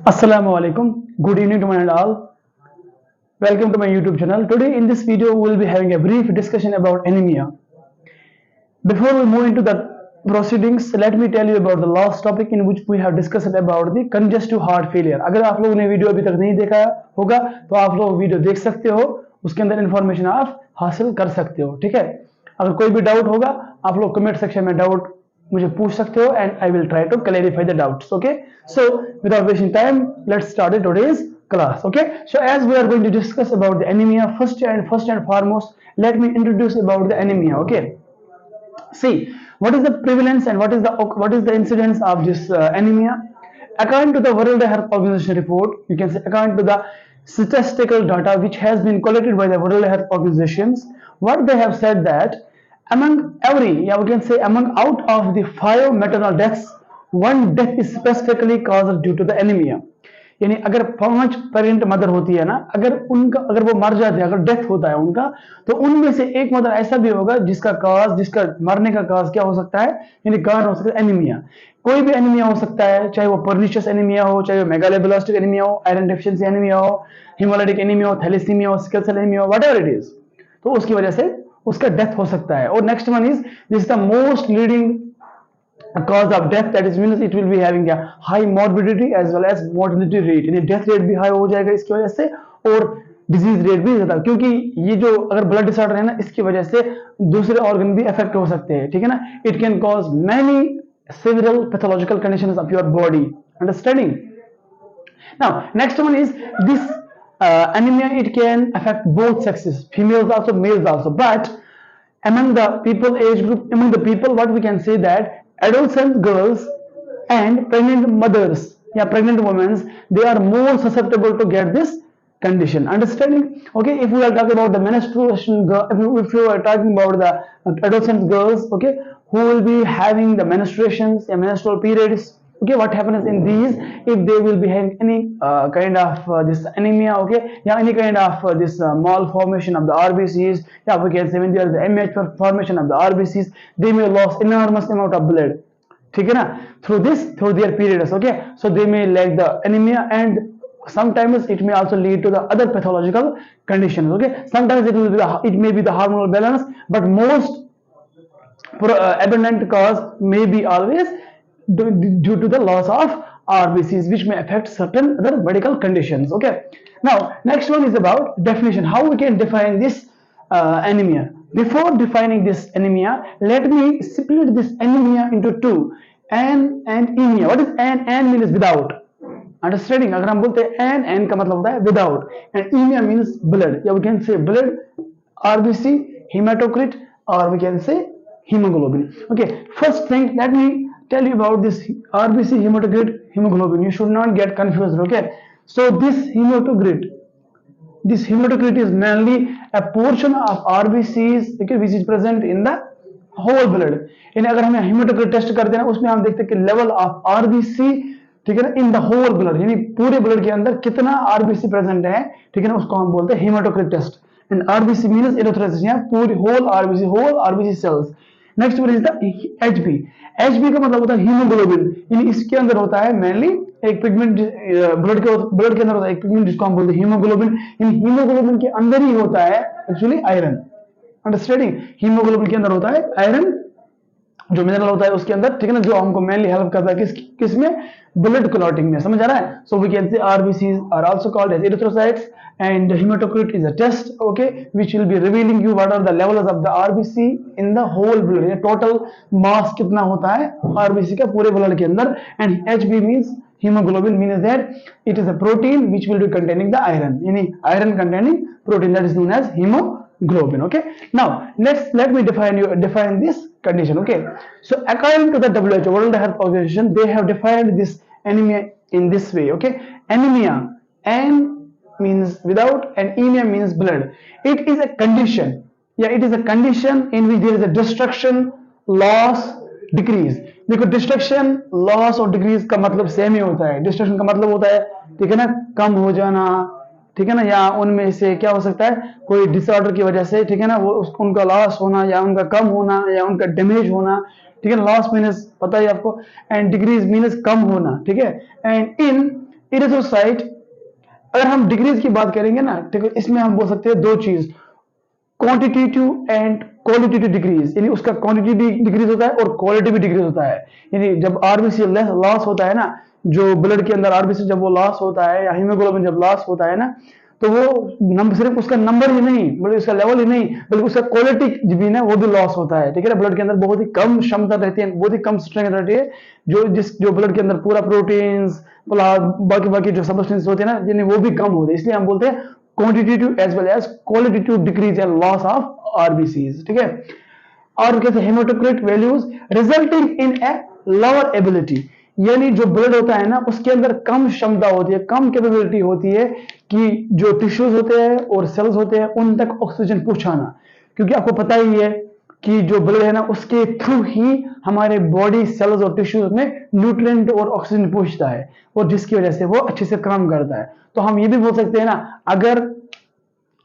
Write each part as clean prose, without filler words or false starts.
Assalamu alaikum. Good evening to one and all. Welcome to my YouTube channel. Today in this video we will be having a brief discussion about anemia. Before we move into the proceedings, let me tell you about the last topic in which we have discussed about the congestive heart failure. अगर आप लोगों ने video अभी तक नहीं देखा होगा तो आप लोग वीडियो देख सकते हो, उसके अंदर इंफॉर्मेशन आप हासिल कर सकते हो, ठीक है। अगर कोई भी डाउट होगा आप लोग कमेंट सेक्शन में डाउट मुझे पूछ सकते हो and I will try to clarify the doubts. Okay, so without wasting time let's start today's class. Okay, so as we are going to discuss about the anemia, first and foremost let me introduce about the anemia. Okay, see what is the prevalence and what is the incidence of this anemia. According to the World Health Organization report, you can say according to the statistical data which has been collected by the World Health Organizations, what they have said that among out of the 5 maternal deaths, 1 death is specifically caused due to the anemia. यानी अगर 5 pregnant mother होती है ना, अगर वो मर जाते हैं, अगर डेथ होता है उनका, तो उनमें से एक मदर ऐसा भी होगा जिसका मरने का काज क्या हो सकता है, यानी कारण हो सकता है एनीमिया. कोई भी एनीमिया हो सकता है, चाहे वो पर्निशियस एनीमिया हो, चाहे वो मेगालोब्लास्टिक एनीमिया हो, आयरन डेफिशिएंसी एनीमिया हो, हिमोलाइटिक एनीमिया हो, थैलेसीमिया हो, सिकल सेल एनीमिया हो, व्हाटएवर इट इज, तो उसकी वजह से उसका डेथ हो सकता है. और next one is this the most leading cause of death, that is means it will be having a high morbidity as well as mortality rate, यानी डेथ रेट भी हाई हो जाएगा इसकी वजह से और डिजीज रेट भी ज्यादा, क्योंकि ये जो अगर ब्लड डिसऑर्डर है ना, इसकी वजह से दूसरे ऑर्गन भी अफेक्ट हो सकते हैं, ठीक है ना. It can cause many several pathological conditions of your body. Understanding? Now next one is this anemia. It can affect both sexes, females also, males also, but among the people what we can say that adolescent girls and pregnant mothers, pregnant women, they are more susceptible to get this condition. Understanding? Okay, if we are talking about the menstruation girl, if you are talking about the adolescent girls, okay, who will be having the menstruations, menstrual periods, okay, what happens in these, if they will be having any kind of this anemia, okay, any kind of this malformation of the RBCs, we can say when there is the immature formation of the RBCs, they may lose enormous amount of blood, ठीक है ना, through their periods. Okay, so they may lack the anemia and sometimes it may also lead to the other pathological conditions. Okay, sometimes it may be the hormonal balance, but most abundant cause may be always due to the loss of RBCs, which may affect certain other medical conditions. Okay, now next one is about definition, how we can define this anemia. Before defining this anemia, let me split this anemia into two, an and emia. What is an? An means without. Understanding? अगर हम बोलते हैं an का मतलब होता है without, and emia means blood, we can say blood, RBC, hematocrit, or we can say hemoglobin. Okay, first thing let me tell you about this RBC, hematocrit, hemoglobin. You should not get confused. Okay, so this hematocrit is mainly a portion of RBCs, okay, which is present in the whole blood. यानी अगर हम hematocrit test करते हैं ना, उसमें हम देखते हैं कि लेवल ऑफ RBC, ठीक है ना, इन द होल ब्लड, यानी पूरे ब्लड के अंदर कितना RBC प्रेजेंट है, ठीक है ना, उसको हम बोलते हैं hematocrit test. And RBC means erythrocytes, पूरी whole RBC cells. Next one is the HB. HB का मतलब होता है हीमोग्लोबिन, यानी इसके अंदर होता है मेनली एक पिगमेंट, ब्लड के अंदर होता है एक पिगमेंट जिसको हम बोलते हैं हीमोग्लोबिन. इन हीमोग्लोबिन के अंदर ही होता है एक्चुअली आयरन. अंडरस्टैंडिंग? हीमोग्लोबिन के अंदर होता है आयरन, जो मिनरल होता है उसके अंदर, ठीक है ना, जो हमको मेनली हेल्प करता है किसमें, ब्लड क्लॉटिंग में. समझ आ रहा है? So we can say RBCs are also called as erythrocytes and hematocrit is a test, okay, which will be revealing you what are the levels of the RBC in the whole blood. ये total mass कितना होता है RBC का पूरे blood के अंदर. And HB means hemoglobin means that it is a protein which will be containing the iron, यानी iron containing protein, that is known as hemoglobin. Okay, now let me define this condition. Okay, so according to the WHO, World Health Organization, they have defined this anemia in this way. Okay, anemia, an means without and emia means blood. It is a condition, it is a condition in which there is a destruction, loss, decrease. देखो destruction, loss और decrease का मतलब same ही होता है. Destruction का मतलब होता है, ठीक है ना, कम हो जाना, ठीक है ना, या उनमें से क्या हो सकता है, कोई डिसऑर्डर की वजह से, ठीक है ना, वो उनका लॉस होना या उनका कम होना या उनका डैमेज होना, ठीक है. लॉस मीनस पता है आपको, एंड डिक्रीज मीनस कम होना, ठीक है. एंड इन इरिथ्रोसाइट, अगर हम डिक्रीज की बात करेंगे ना, ठीक है, इसमें हम बोल सकते हैं दो चीज, क्वांटिटेटिव एंड क्वालिटेटिव डिक्रीज, यानी उसका क्वांटिटी भी डिक्रीज होता है और क्वालिटी भी डिक्रीज होता है। यानी जब आरबीसी लॉस होता है ना, जो ब्लड के अंदर आरबीसी जब वो लॉस होता है या हीमोग्लोबिन जब लॉस होता है ना, तो वो सिर्फ उसका नंबर ही नहीं, बल्कि उसका लेवल ही नहीं, बल्कि उसका क्वालिटी भी ना वो भी लॉस होता है। ठीक है ना, ब्लड के अंदर बहुत ही कम क्षमता रहती है, बहुत ही कम स्ट्रेंथ रहती है, जो ब्लड के अंदर पूरा प्रोटीन्स बाकी बाकी जो सब्सटेंस होते हैं ना, यानी वो भी कम होते हैं। इसलिए हम बोलते हैं quantitative as well as qualitative decrease and loss of RBCs। ठीक है, और कैसे hematocrit values resulting in a lower ability, यानी जो ब्लड होता है ना उसके अंदर कम क्षमता होती है, कम कैपेबिलिटी होती है कि जो टिश्यूज होते हैं और सेल्स होते हैं उन तक ऑक्सीजन पहुंचाना। क्योंकि आपको पता ही है कि जो ब्लड है ना उसके थ्रू ही हमारे बॉडी सेल्स और टिश्यूज में न्यूट्रिएंट और ऑक्सीजन पहुंचता है, और जिसकी वजह से वो अच्छे से काम करता है। तो हम ये भी बोल सकते हैं ना, अगर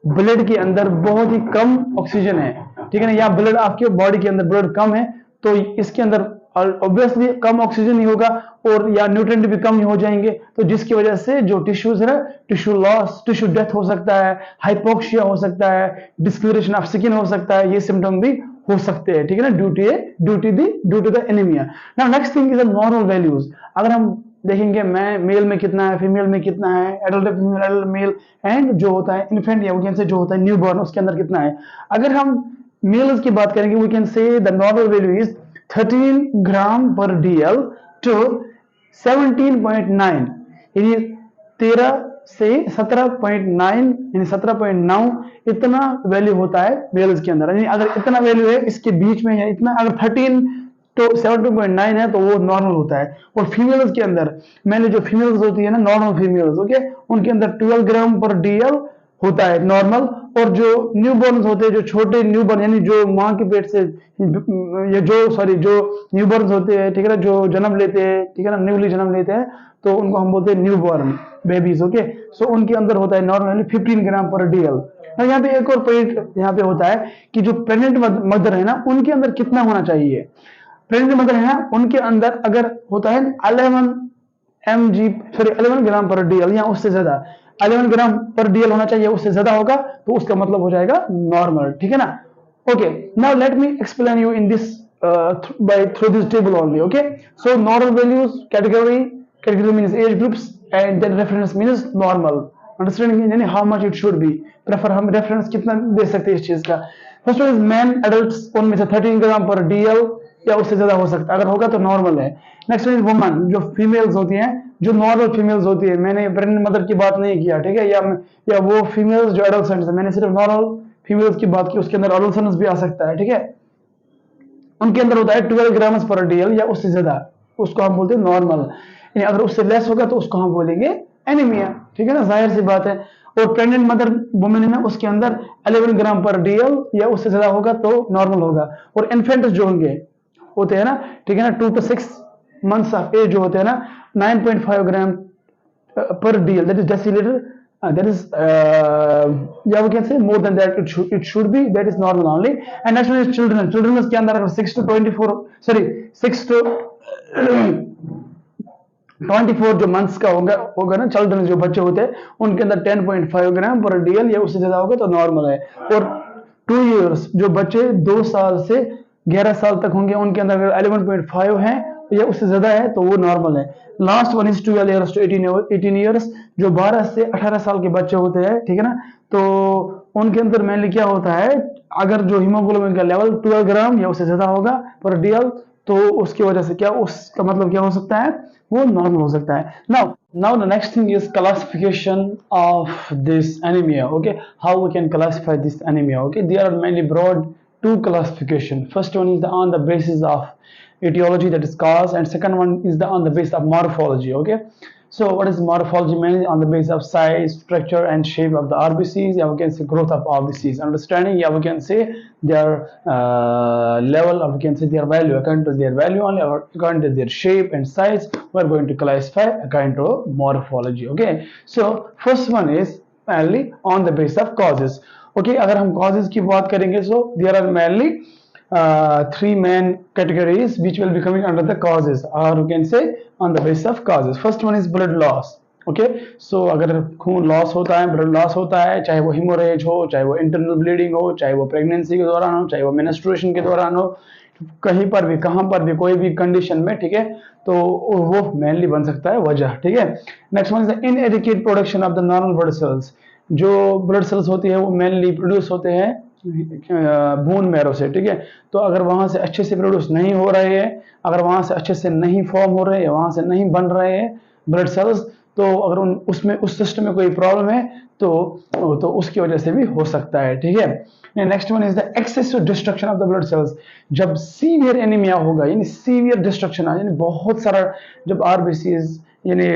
ब्लड के अंदर बहुत ही कम ऑक्सीजन है, ठीक है ना, या ब्लड आपके बॉडी के अंदर ब्लड कम है, तो इसके अंदर ऑब्वियसली कम ऑक्सीजन ही होगा और या न्यूट्रिएंट भी कम ही हो जाएंगे, तो जिसकी वजह से जो टिश्यूज है ना, टिश्यू लॉस, टिश्यू डेथ हो सकता है, हाइपोक्सिया हो सकता है, डिस्कलरेशन ऑफ स्किन हो सकता है, ये सिम्टम भी हो सकते हैं। ठीक है ना, due to the anaemia. Now next thing is the normal values. अगर हम देखेंगे मेल में कितना है, फीमेल में कितना है, adult female, adult mail, and जो होता है इन्फेंट या वी कैन से जो होता है न्यूबॉर्न, उसके अंदर कितना है। अगर हम मेल्स की बात करेंगे, we can say the normal value is 13 gram per dL to 17.9, यानी 13 से 17.9, यानी 17.9 इतना वैल्यू होता है मेल्स के अंदर। यानी अगर इतना वैल्यू है इसके बीच में, या इतना अगर 13 तो 17.9 है तो वो नॉर्मल होता है। और फीमेल्स के अंदर, मैंने जो फीमेल्स होती है ना, नॉर्मल फीमेल्स, ओके, उनके अंदर 12 ग्राम पर डीएल होता है नॉर्मल। और जो न्यूबॉर्न्स होते हैं, जो छोटे न्यूबॉर्न, यानी जो मां के पेट से ये जो न्यूबॉर्न्स होते हैं, ठीक है ना, जो जन्म लेते हैं, ठीक है ना, न्यूली जन्म लेते हैं, तो उनको हम बोलते हैं न्यूबॉर्न बेबीज। ओके, सो उनके अंदर होता है नॉर्मली 15 ग्राम पर डीएल। यहाँ पे एक और पॉइंट यहाँ पे होता है कि जो प्रेग्नेंट मदर है ना, उनके अंदर कितना होना चाहिए। प्रेग्नेंट मदर है ना, उनके अंदर अगर होता है 11 ग्राम पर डीएल या उससे ज्यादा, 11 ग्राम पर डीएल होना चाहिए, उससे ज्यादा होगा तो उसका मतलब हो जाएगा नॉर्मल। ठीक है ना। Okay, now let me explain you in this by through this table only. Okay, so normal values, category means age groups, and then reference means normal, understanding यानी how much it should be, prefer हम reference कितना दे सकते हैं इस चीज का। First one is man adults, उनमें से 13 ग्राम पर डीएल या उससे ज्यादा हो सकता है, अगर होगा तो नॉर्मल है। नेक्स्ट वन इज वुमन, जो फीमेल्स होती हैं, जो नॉर्मल फीमेल्स होती है, मैंने प्रेग्नेंट मदर की बात नहीं किया, ठीक है, या वो फीमेल्स जो एडल्सेंट्स है, मैंने सिर्फ नॉर्मल फीमेल्स की बात की, उसके अंदर एडल्सेंट्स भी आ सकता है। ठीक है, उनके अंदर होता है 12 ग्राम पर डीएल या उससे ज्यादा, उसको हम बोलते हैं नॉर्मल। अगर उससे लेस होगा तो उसको हम बोलेंगे एनीमिया। ठीक है ना, जाहिर सी बात है। और प्रेग्नेंट मदर वुमेन है ना, उसके अंदर 11 ग्राम पर डीएल या उससे ज्यादा होगा तो नॉर्मल होगा। और इन्फेंट जो होते हैं ना, ठीक है ना, 2 to 6 मंथ्स ऑफ एज जो होते हैं ना, 9.5 ग्राम per DL, that is deciliter, that is yeah, we can say more than that, it should be, that is normal only. And next one is children के अंदर अगर 6 to 24 जो months का होगा ना, चिल्ड्रन जो बच्चे होते हैं, उनके अंदर 10.5 ग्राम पर डीएल या उससे ज्यादा होगा तो नॉर्मल है। और 2 years जो बच्चे 2 साल से 11 साल तक होंगे, उनके अंदर अगर 11.5 है या उससे ज्यादा है तो वो नॉर्मल है। Last one is 12 years to 18 years, जो 12 से 18 साल के बच्चे होते हैं, ठीक है ना, तो उनके अंदर मेनली क्या होता है, अगर जो हीमोग्लोबिन का लेवल 12 ग्राम या उससे ज्यादा होगा पर डीएल, तो उसकी वजह से क्या, उसका मतलब क्या हो सकता है, वो नॉर्मल हो सकता है। Now the next thing is classification of this anaemia. Okay, how we can classify this anaemia. Okay, there are mainly broad 2 classification. First one is on the basis of etiology, that is cause, and second one is on the basis of morphology. Okay, so what is morphology? Mainly on the basis of size, structure, and shape of the RBCs. Yeah, we can say growth of RBCs. Understanding? Yeah, we can say their level, or we can say their value. According to their value only, or according to their shape and size, we are going to classify according to morphology. Okay, so first one is mainly on the basis of causes. Okay, अगर हम causes की बात करेंगे, so there are mainly 3 main categories which will be coming under the causes, or you can say on the basis of causes. First one is blood loss. Okay. So अगर खून loss होता है, blood loss होता है, चाहे वो haemorrhage हो, चाहे वो इंटरनल ब्लीडिंग हो, चाहे वो प्रेगनेंसी के दौरान हो, चाहे वो मेंस्ट्रुएशन के दौरान हो, कहीं पर भी, कहां पर भी, कोई भी कंडीशन में, ठीक है, तो वो मेनली बन सकता है वजह, ठीक है। Next one is the इनएडिक्वेट production of the normal blood cells. जो ब्लड सेल्स होती है वो मेनली प्रोड्यूस होते हैं बोन मैरो से, ठीक है। तो अगर वहां से अच्छे से प्रोड्यूस नहीं हो रहे हैं, अगर वहां से अच्छे से नहीं फॉर्म हो रहे हैं, वहां से नहीं बन रहे हैं ब्लड सेल्स, तो अगर उसमें उस सिस्टम में कोई प्रॉब्लम है तो उसकी वजह से भी हो सकता है, ठीक है। Next one is the excessive destruction of the blood cells. जब सीवियर एनीमिया होगा, यानी सीवियर डिस्ट्रक्शन, यानी बहुत सारा, जब आरबीसीज यानी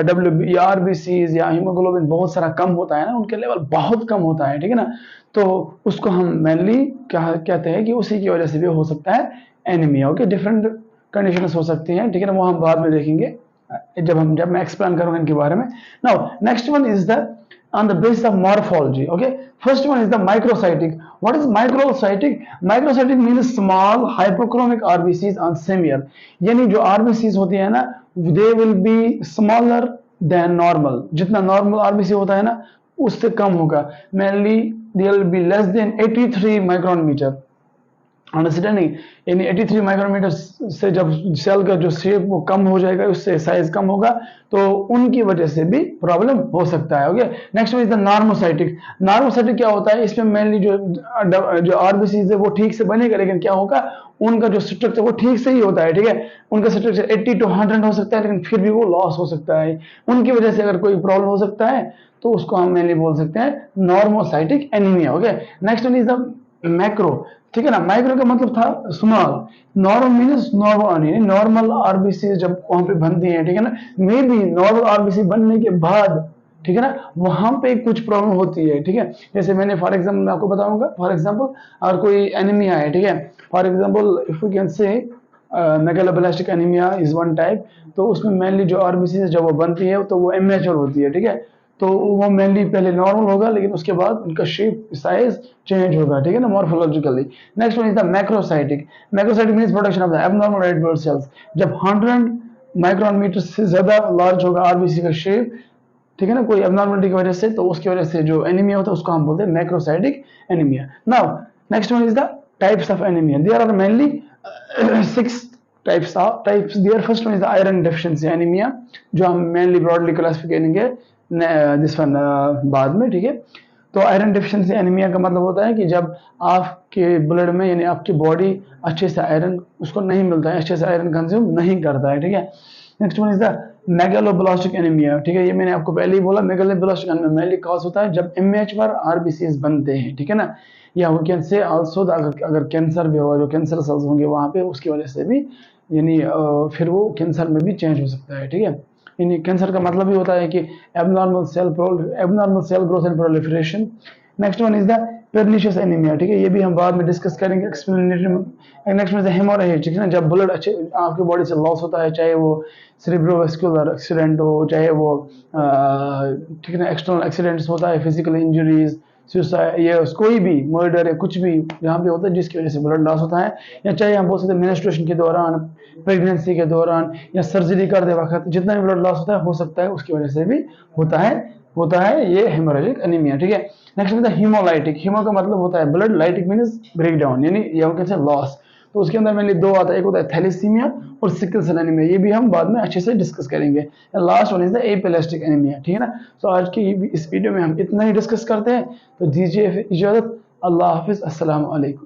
डब्ल्यू या आरबीसीज या हीमोग्लोबिन बहुत सारा कम होता है ना, उनके लेवल बहुत कम होता है, ठीक है ना, तो उसको हम मेनली क्या कहते हैं कि उसी की वजह से भी हो सकता है एनीमिया। ओके, डिफरेंट कंडीशंस हो सकती हैं, ठीक है ना, वो हम बाद में देखेंगे जब मैं एक्सप्लेन करूंगा इनके बारे में। Now next one is the on the basis of morphology. Okay, first one is the microcytic. What is microcytic? Microcytic means small hypochromic RBCs on smear. यानी जो RBCs होती है ना, they will be smaller than normal. जितना normal RBC होता है ना, उससे कम होगा। Mainly they will be less than 83 micrometer. Understanding, यानी 83 माइक्रोमीटर से जब सेल का जो शेप वो कम हो जाएगा, उससे साइज कम होगा, तो उनकी वजह से भी प्रॉब्लम हो सकता है। Okay, next is the normocytic. Normocytic क्या होता है? इसमें मेनली जो आरबीसी है वो ठीक से बनेगा, लेकिन क्या होगा, उनका जो स्ट्रक्चर वो ठीक से ही होता है, ठीक है, उनका स्ट्रक्चर 80 to 100 हो सकता है, लेकिन फिर भी वो लॉस हो सकता है। उनकी वजह से अगर कोई प्रॉब्लम हो सकता है तो उसको हम मेनली बोल सकते हैं normocytic anaemia. Okay, next one is the macro, ठीक है ना। माइक्रो का मतलब था small, normal means normal, normal RBC जब वहां पे बनती है, ठीक है ना, मे बी नॉर्मल आरबीसी बनने के बाद, ठीक है ना, वहां पे कुछ प्रॉब्लम होती है, ठीक है। जैसे मैंने फॉर एग्जांपल मैं आपको बताऊंगा, फॉर एग्जांपल अगर कोई एनीमिया है, ठीक है, for example if you can say megaloblastic anaemia is one type, तो उसमें मेनली जो आरबीसी जब वो बनती है तो वो इमेच्योर होती है, ठीक है, तो वो मेनली पहले नॉर्मल होगा, लेकिन उसके बाद उनका शेप साइज चेंज होगा, ठीक है ना, morphologically. Next one is the macrocytic. Macrocytic means production of the abnormal red blood cells. जब 100 माइक्रोमीटर से ज्यादा लार्ज होगा आरबीसी का शेप, ठीक है ना, कोई एब्नॉर्मलिटी की वजह से, तो उसकी वजह से जो एनीमिया होता है उसको हम बोलते हैं macrocytic anaemia. Now next one is the types of anaemia. There are mainly 6 types there. First one is the iron deficiency anemia, जो हम मेनली ब्रॉडली क्लासिफाई करेंगे दिस वन बाद में, ठीक है। तो आयरन डिफिशिएंसी एनीमिया का मतलब होता है कि जब आपके ब्लड में, यानी आपकी बॉडी अच्छे से आयरन उसको नहीं मिलता है, अच्छे से आयरन कंज्यूम नहीं करता है, ठीक है। Next one is the megaloblastic anaemia, ठीक है, ये मैंने आपको पहले ही बोला, मेगालोब्लास्टिक एनीमिया मेनली कॉज होता है जब इमेच्योर आरबीसीज बनते हैं, ठीक है ना, या वी कैन से आल्सो अगर कैंसर भी होगा, जो कैंसर सेल्स होंगे वहां पे, उसकी वजह से भी यानी फिर वो कैंसर में भी चेंज हो सकता है, ठीक है। यानी कैंसर का मतलब ही होता है कि abnormal cell growth and proliferation. Next one is the pernicious anaemia, ठीक है, ये भी हम बाद में डिस्कस करेंगे explanatory. Next one is the haemorrhage, ठीक है ना, जब ब्लड अच्छे आपकी बॉडी से लॉस होता है, चाहे वो सेरेब्रोवास्कुलर एक्सीडेंट हो, चाहे वो ठीक है ना एक्सटर्नल एक्सीडेंट्स होता है, फिजिकल इंजरीज, सुसाइड, या कोई भी मर्डर है, कुछ भी जहाँ पे होता है जिसकी वजह से ब्लड लॉस होता है, या चाहे हम बोल सकते हैं मेंस्ट्रुएशन के दौरान, प्रेगनेंसी के दौरान, या सर्जरी करते वक्त जितना भी ब्लड लॉस होता है, हो सकता है उसकी वजह से भी होता है ये हेमोरेजिक एनीमिया, ठीक है। नेक्स्ट होता है हीमोलाइटिक। हीमो का मतलब होता है blood, lytic means break down, यानी या कैसे लॉस। तो उसके अंदर मेनली 2 आता है, एक होता है थैलेसीमिया और सिकल सेल एनीमिया, ये भी हम बाद में अच्छे से डिस्कस करेंगे। Last one is the epileptic anaemia, ठीक है ना। तो आज की इस वीडियो में हम इतना ही डिस्कस करते हैं, तो दीजिए इजाजत, अल्लाह हाफिज, अस्सलाम वालेकुम।